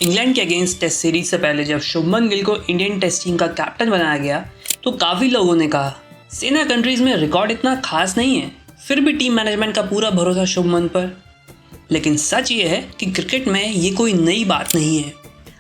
England के against test series से पहले जब शुभमन गिल को इंडियन टेस्ट टीम का कैप्टन बनाया गया तो काफ़ी लोगों ने कहा सेना कंट्रीज़ में रिकॉर्ड इतना खास नहीं है, फिर भी टीम मैनेजमेंट का पूरा भरोसा शुभमन पर। लेकिन सच ये है कि क्रिकेट में ये कोई नई बात नहीं है।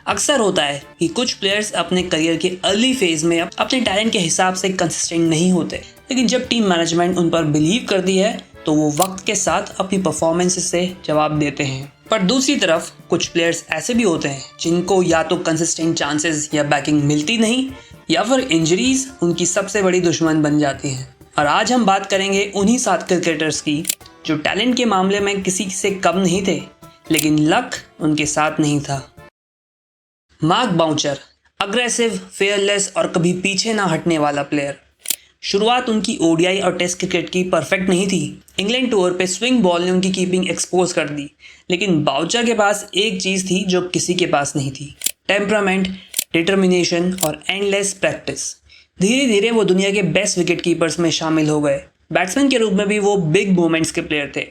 अक्सर होता है कि कुछ प्लेयर्स अपने करियर के अर्ली फेज में अपने टैलेंट के हिसाब से कंसिस्टेंट नहीं होते, लेकिन जब टीम मैनेजमेंट उन पर बिलीव करती है तो वो वक्त के साथ अपनी परफॉर्मेंस से जवाब देते हैं। पर दूसरी तरफ कुछ प्लेयर्स ऐसे भी होते हैं जिनको या तो कंसिस्टेंट चांसेस या बैकिंग मिलती नहीं या फिर इंजरीज उनकी सबसे बड़ी दुश्मन बन जाती हैं। और आज हम बात करेंगे उन्हीं 7 क्रिकेटर्स की जो टैलेंट के मामले में किसी से कम नहीं थे, लेकिन लक उनके साथ नहीं था। मार्क बाउचर, अग्रेसिव, फेयरलेस और कभी पीछे ना हटने वाला प्लेयर। शुरुआत उनकी ओडीआई और टेस्ट क्रिकेट की परफेक्ट नहीं थी। इंग्लैंड टूर पे स्विंग बॉल ने उनकी कीपिंग एक्सपोज कर दी, लेकिन बाउचर के पास एक चीज़ थी जो किसी के पास नहीं थी, टेम्परामेंट, डिटर्मिनेशन और एंडलेस प्रैक्टिस। धीरे धीरे वो दुनिया के बेस्ट विकेट कीपर्स में शामिल हो गए। बैट्समैन के रूप में भी वो बिग मोमेंट्स के प्लेयर थे।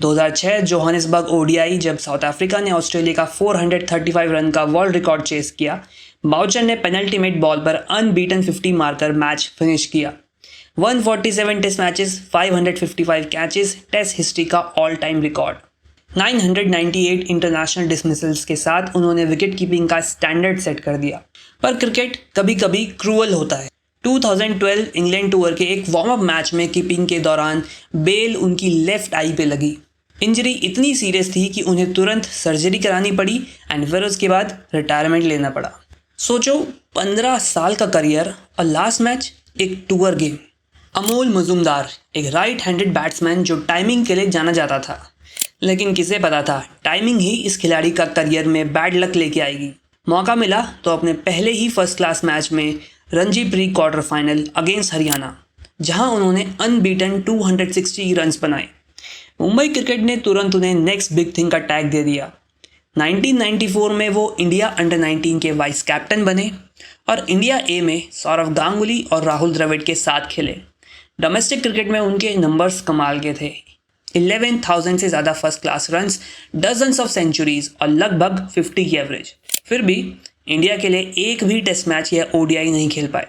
2006 जोहानिसबर्ग ओडीआई जब साउथ अफ्रीका ने ऑस्ट्रेलिया का 435 रन का वर्ल्ड रिकॉर्ड चेस किया, बाउचर ने पेनल्टीमेट बॉल पर अनबीटन 50 मारकर मैच फिनिश किया। 147 test matches, 555 catches, test history का all time record. 998 international dismissals के साथ उन्होंने विकेट कीपिंग का स्टैंडर्ड सेट कर दिया। पर क्रिकेट कभी कभी क्रूअल होता है। 2012 इंग्लैंड टूर के एक वार्म अप मैच में कीपिंग के दौरान बेल उनकी लेफ्ट आई पे लगी। इंजरी इतनी सीरियस थी कि उन्हें तुरंत सर्जरी करानी पड़ी एंड फिर उसके बाद रिटायरमेंट लेना पड़ा। सोचो, 15 साल का करियर और लास्ट मैच एक टूर गेम। अमोल मजूमदार, एक राइट हैंडेड बैट्समैन जो टाइमिंग के लिए जाना जाता था, लेकिन किसे पता था टाइमिंग ही इस खिलाड़ी का करियर में बैड लक लेके आएगी। मौका मिला तो अपने पहले ही फर्स्ट क्लास मैच में Ranji pre quarter final against Haryana, जहां उन्होंने अनबीटन 260 रन्स बनाए। मुंबई क्रिकेट ने तुरंत उन्हें नेक्स्ट बिग थिंग का टैग दे दिया। 1994 में वो इंडिया अंडर 19 के वाइस कैप्टन बने और इंडिया ए में सौरव गांगुली और राहुल द्रविड़ के साथ खेले। डोमेस्टिक क्रिकेट में उनके नंबर्स कमाल के थे। 11,000 से ज़्यादा first class runs, dozens of centuries और लगभग 50 की एवरेज। फिर भी इंडिया के लिए एक भी टेस्ट मैच या ओडीआई नहीं खेल पाए।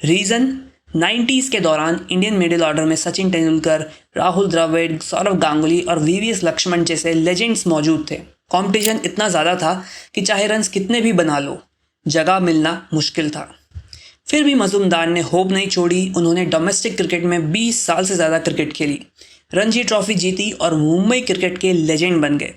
रीज़न, 90s के दौरान इंडियन मिडिल ऑर्डर में सचिन तेंदुलकर, राहुल द्रविड़, सौरव गांगुली और वीवीएस लक्ष्मण जैसे लेजेंड्स मौजूद थे। कंपटीशन इतना ज़्यादा था कि चाहे रन्स कितने भी बना लो, जगह मिलना मुश्किल था। फिर भी मजूमदार ने होप नहीं छोड़ी। उन्होंने डोमेस्टिक क्रिकेट में 20 साल से ज़्यादा क्रिकेट खेली, रणजी ट्रॉफी जीती और मुंबई क्रिकेट के लेजेंड बन गए।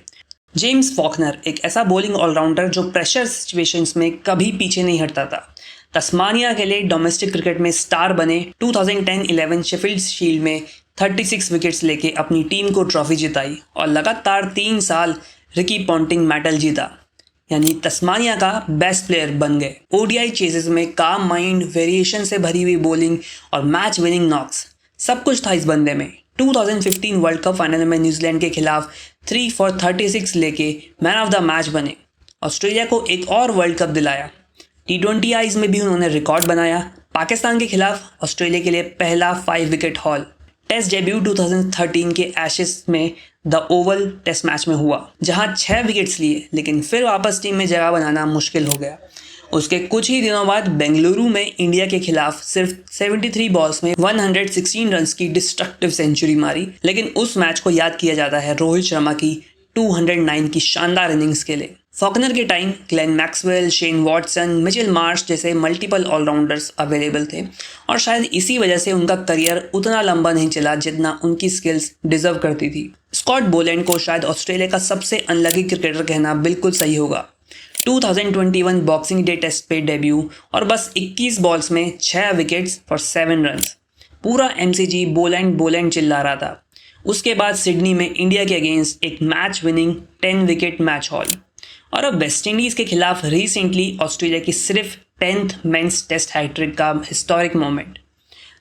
जेम्स फॉकनर, एक ऐसा बॉलिंग ऑलराउंडर जो प्रेशर सिचुएशंस में कभी पीछे नहीं हटता था। तस्मानिया के लिए डोमेस्टिक क्रिकेट में स्टार बने। 2010-11 शेफील्ड शील्ड में 36 विकेट्स लेके अपनी टीम को ट्रॉफी जिताई और लगातार 3 साल रिकी पॉन्टिंग मेडल जीता, यानी तस्मानिया का बेस्ट प्लेयर बन गए। ओडीआई चेजेस में काम माइंड, वेरिएशन से भरी हुई बॉलिंग और मैच विनिंग नॉक्स, सब कुछ था इस बंदे में। 2015 वर्ल्ड कप फाइनल में न्यूजीलैंड के खिलाफ 3 for 36 लेके मैन ऑफ द मैच बने। ऑस्ट्रेलिया को एक और वर्ल्ड कप दिलाया। T20 आईज में भी उन्होंने रिकॉर्ड बनाया। पाकिस्तान के खिलाफ ऑस्ट्रेलिया के लिए पहला 5 विकेट हॉल। टेस्ट डेब्यू 2013 के एशेस में द ओवल टेस्ट मैच में हुआ, जहां 6 विकेट्स लिए, लेकिन फिर वापस टीम में जगह बनाना मुश्किल हो गया। उसके कुछ ही दिनों बाद बेंगलुरु में इंडिया के खिलाफ सिर्फ 73 बॉल्स में 116 रन्स की डिस्ट्रक्टिव सेंचुरी मारी, लेकिन उस मैच को याद किया जाता है रोहित शर्मा की 209 की शानदार इनिंग्स के लिए। फॉकनर के time Glenn Maxwell, Shane Watson, Mitchell Marsh जैसे मल्टीपल ऑलराउंडर्स अवेलेबल थे और शायद इसी वजह से उनका करियर उतना लंबा नहीं चला जितना उनकी स्किल्स डिजर्व करती थी। स्कॉट बोलैंड को शायद ऑस्ट्रेलिया का सबसे अनलकी क्रिकेटर कहना बिल्कुल सही होगा। 2021 बॉक्सिंग डे टेस्ट पे डेब्यू और बस 21 बॉल्स में 6 विकेट्स फॉर 7 रन्स। पूरा एमसीजी बोलैंड चिल्ला रहा था। उसके बाद सिडनी में इंडिया के अगेंस्ट एक match winning 10 wicket match hall और अब वेस्ट इंडीज़ के खिलाफ रिसेंटली ऑस्ट्रेलिया की सिर्फ 10th मेंस टेस्ट हैट्रिक का हिस्टोरिक मोमेंट।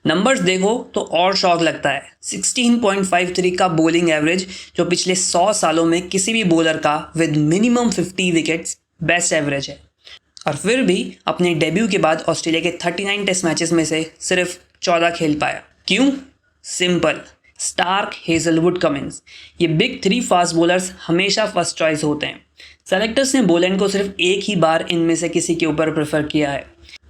नंबर्स देखो तो और शौक लगता है। 16.53 का बॉलिंग एवरेज, जो पिछले 100 सालों में किसी भी बॉलर का with minimum 50 wickets best average है। और फिर भी अपने डेब्यू के बाद ऑस्ट्रेलिया के 39 टेस्ट मैचेस में से सिर्फ 14 खेल पाया। क्यों? सिंपल, स्टार्क, हेजलवुड, कमिंस, ये बिग 3 फास्ट बॉलर्स हमेशा फर्स्ट चॉइस होते हैं। सेलेक्टर्स ने बोलैंड को सिर्फ एक ही बार इनमें से किसी के ऊपर प्रेफर किया है,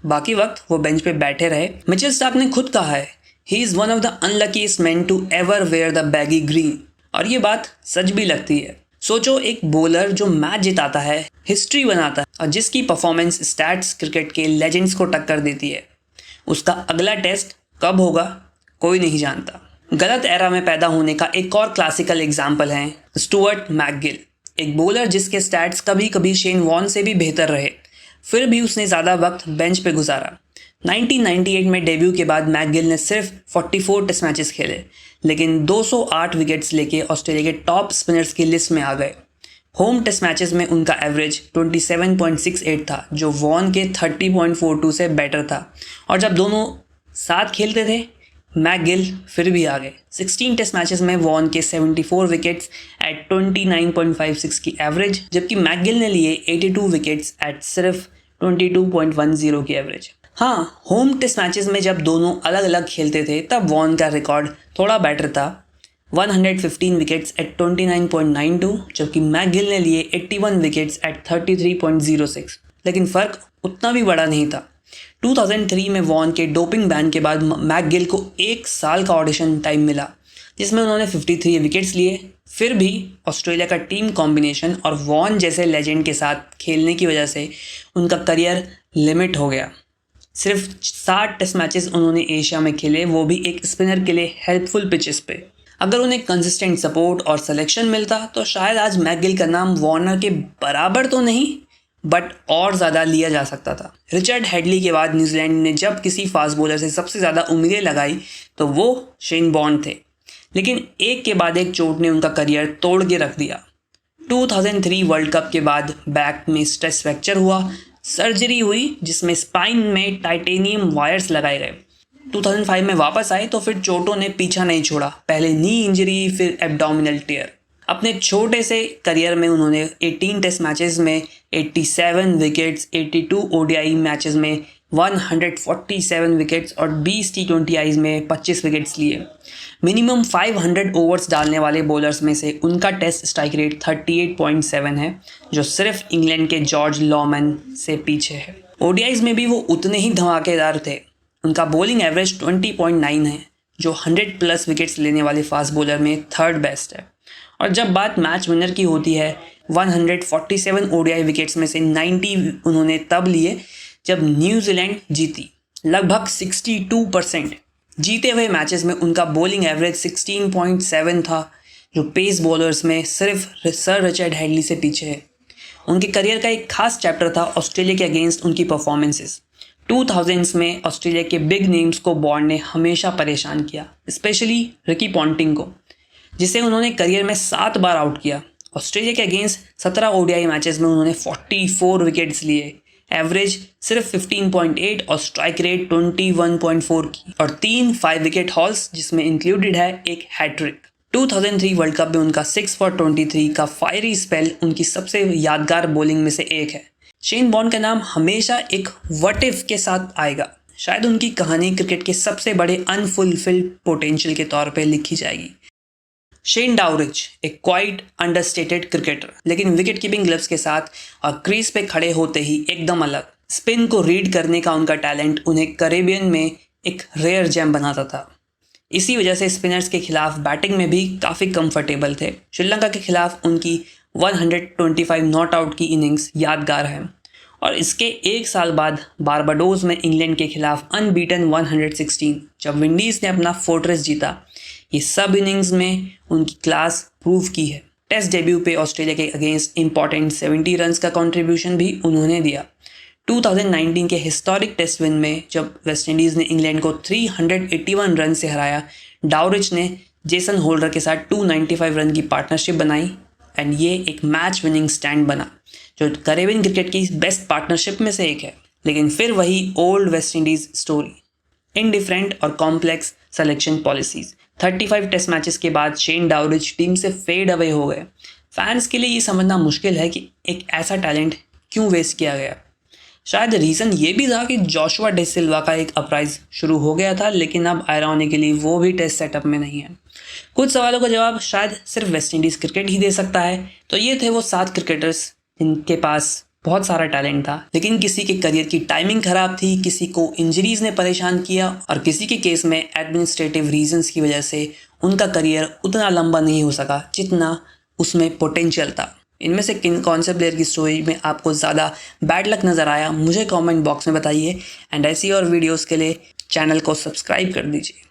बाकी वक्त वो बेंच पे बैठे रहे। मिचेल स्टार्क ने खुद कहा है, he is one of the unluckiest man to ever wear the baggy green, और ये बात सच भी लगती है। सोचो, एक बॉलर जो मैच जिताता है, हिस्ट्री बनाता है और जिसकी परफॉर्मेंस स्टैट्स क्रिकेट के लेजेंड्स को टक्कर देती है, उसका अगला टेस्ट कब होगा कोई नहीं जानता। गलत एरा में पैदा होने का एक और क्लासिकल एग्जाम्पल है स्टुअर्ट मैकगिल, एक बॉलर जिसके स्टैट्स कभी कभी शेन वॉर्न से भी बेहतर रहे, फिर भी उसने ज़्यादा वक्त बेंच पे गुजारा। 1998 में डेब्यू के बाद मैकगिल ने सिर्फ 44 टेस्ट मैचेस खेले, लेकिन 208 विकेट्स लेके ऑस्ट्रेलिया के टॉप स्पिनर्स की लिस्ट में आ गए। होम टेस्ट मैचेस में उनका एवरेज 27.68 था, जो वॉर्न के 30.42 से बेटर था, और जब दोनों साथ खेलते थे मैकगिल फिर भी आ गए। 16 टेस्ट मैचेस में वॉर्न के 74 विकेट्स एट 29.56 की एवरेज, जबकि मैकगिल ने लिए 82 विकेट्स एट सिर्फ 22.10 की एवरेज। हाँ, होम टेस्ट मैचेस में जब दोनों अलग अलग खेलते थे तब वॉर्न का रिकॉर्ड थोड़ा बेटर था, 115 विकेट्स एट 29.92, जबकि मैकगिल ने लिए 81 विकेट्स एट 33.06, लेकिन फ़र्क उतना भी बड़ा नहीं था। 2003 में वॉर्न के डोपिंग बैन के बाद मैकगिल को 1 साल का ऑडिशन टाइम मिला, जिसमें उन्होंने 53 विकेट्स लिए। फिर भी ऑस्ट्रेलिया का टीम कॉम्बिनेशन और वॉर्न जैसे लेजेंड के साथ खेलने की वजह से उनका करियर लिमिट हो गया। सिर्फ 60 टेस्ट मैचेस उन्होंने एशिया में खेले, वो भी एक स्पिनर के लिए हेल्पफुल पिचेस पे। अगर उन्हें कंसिस्टेंट सपोर्ट और सिलेक्शन मिलता तो शायद आज मैकगिल का नाम वार्नर के बराबर तो नहीं, बट और ज़्यादा लिया जा सकता था। रिचर्ड हेडली के बाद न्यूजीलैंड ने जब किसी फास्ट बॉलर से सबसे ज़्यादा उम्मीदें लगाई तो वो शेन बॉर्न थे, लेकिन एक के बाद एक चोट ने उनका करियर तोड़ के रख दिया। 2003 वर्ल्ड कप के बाद बैक में स्ट्रेस फ्रैक्चर हुआ, सर्जरी हुई जिसमें स्पाइन में टाइटेनियम वायर्स लगाए गए। 2005 में वापस आए तो फिर चोटों ने पीछा नहीं छोड़ा, पहले नी इंजरी फिर एब्डोमिनल टेयर। अपने छोटे से करियर में उन्होंने 18 टेस्ट मैचेस में 87 विकेट्स, 82 ओडीआई मैचेस में 147 विकेट्स और 20 T20Is में 25 विकेट्स लिए। मिनिमम 500 ओवर्स डालने वाले बॉलर्स में से उनका टेस्ट स्ट्राइक रेट 38.7 है, जो सिर्फ इंग्लैंड के जॉर्ज लॉमैन से पीछे है। ओडीआईज में भी वो उतने ही धमाकेदार थे। उनका बॉलिंग एवरेज 20.9 है, जो 100+ विकेट्स लेने वाले फास्ट बॉलर में थर्ड बेस्ट है। और जब बात मैच विनर की होती है, 147 ओडीआई विकेट्स में से 90 उन्होंने तब लिए जब न्यूजीलैंड जीती, लगभग 62%। जीते हुए मैचेस में उनका बॉलिंग एवरेज 16.7 था, जो पेस बॉलर्स में सिर्फ सर रिचर्ड हेडली से पीछे है। उनके करियर का एक खास चैप्टर था ऑस्ट्रेलिया के अगेंस्ट उनकी परफॉर्मेंसेस। 2000s में ऑस्ट्रेलिया के बिग नेम्स को बॉर्न ने हमेशा परेशान किया, स्पेशली रिकी पॉन्टिंग को, जिसे उन्होंने करियर में 7 बार आउट किया। ऑस्ट्रेलिया के अगेंस्ट 17 ओडीआई मैचेस में उन्होंने 44 विकेट्स लिए, एवरेज सिर्फ 15.8 और स्ट्राइक रेट 21.4 की, और 3 5 विकेट हॉल्स जिसमें इंक्लूडेड है एक हैट्रिक। 2003 वर्ल्ड कप में उनका 6 for 23 का फायरी स्पेल उनकी सबसे यादगार बॉलिंग में से एक है। शेन बॉर्न का नाम हमेशा एक व्हाट इफ के साथ आएगा। शायद उनकी कहानी क्रिकेट के सबसे बड़े अनफुलफिल्ड पोटेंशियल के तौर पर लिखी जाएगी। शेन डावरिच एक क्वाइट अंडरस्टेटेड क्रिकेटर, लेकिन विकेट कीपिंग ग्लव्स के साथ और क्रीज पे खड़े होते ही एकदम अलग। स्पिन को रीड करने का उनका टैलेंट उन्हें कैरेबियन में एक रेयर जेम बनाता था। इसी वजह से स्पिनर्स के खिलाफ बैटिंग में भी काफ़ी कंफर्टेबल थे। श्रीलंका के खिलाफ उनकी 125 नॉट आउट की इनिंग्स यादगार है, और इसके एक साल बाद बारबाडोस में इंग्लैंड के खिलाफ अनबीटन 116, जब विंडीज़ ने अपना फोर्ट्रेस जीता। ये सब इनिंग्स में उनकी क्लास प्रूव की है। टेस्ट डेब्यू पे ऑस्ट्रेलिया के अगेंस्ट इंपॉर्टेंट 70 रन्स का कंट्रीब्यूशन भी उन्होंने दिया। 2019 के हिस्टोरिक टेस्ट विन में जब वेस्ट इंडीज़ ने इंग्लैंड को 381 रन से हराया, डावरिच ने जेसन होल्डर के साथ 295 रन की पार्टनरशिप बनाई, एंड ये एक मैच विनिंग स्टैंड बना, जो कैरेबियन क्रिकेट की बेस्ट पार्टनरशिप में से एक है। लेकिन फिर वही old West Indies story, indifferent और complex selection policies. 35 test matches के बाद शेन डावरिच टीम से फेड अवे हो गए। फैंस के लिए ये समझना मुश्किल है कि एक ऐसा टैलेंट क्यों वेस्ट किया गया। शायद रीज़न ये भी था कि जोशुआ डे सिल्वा का एक अपराइज शुरू हो गया था, लेकिन अब आयरॉनिकली वो भी टेस्ट सेटअप में नहीं है। कुछ सवालों का जवाब शायद सिर्फ वेस्ट इंडीज़ क्रिकेट ही दे सकता है। तो ये थे वो 7 क्रिकेटर्स जिनके पास बहुत सारा टैलेंट था, लेकिन किसी के करियर की टाइमिंग खराब थी, किसी को इंजरीज ने परेशान किया और किसी के केस में एडमिनिस्ट्रेटिव रीजंस की वजह से उनका करियर उतना लंबा नहीं हो सका जितना उसमें पोटेंशियल था। इनमें से कौन से प्लेयर की स्टोरी में आपको ज़्यादा बैड लक नज़र आया, मुझे कमेंट बॉक्स में बताइए। एंड ऐसी और वीडियोस के लिए चैनल को सब्सक्राइब कर दीजिए।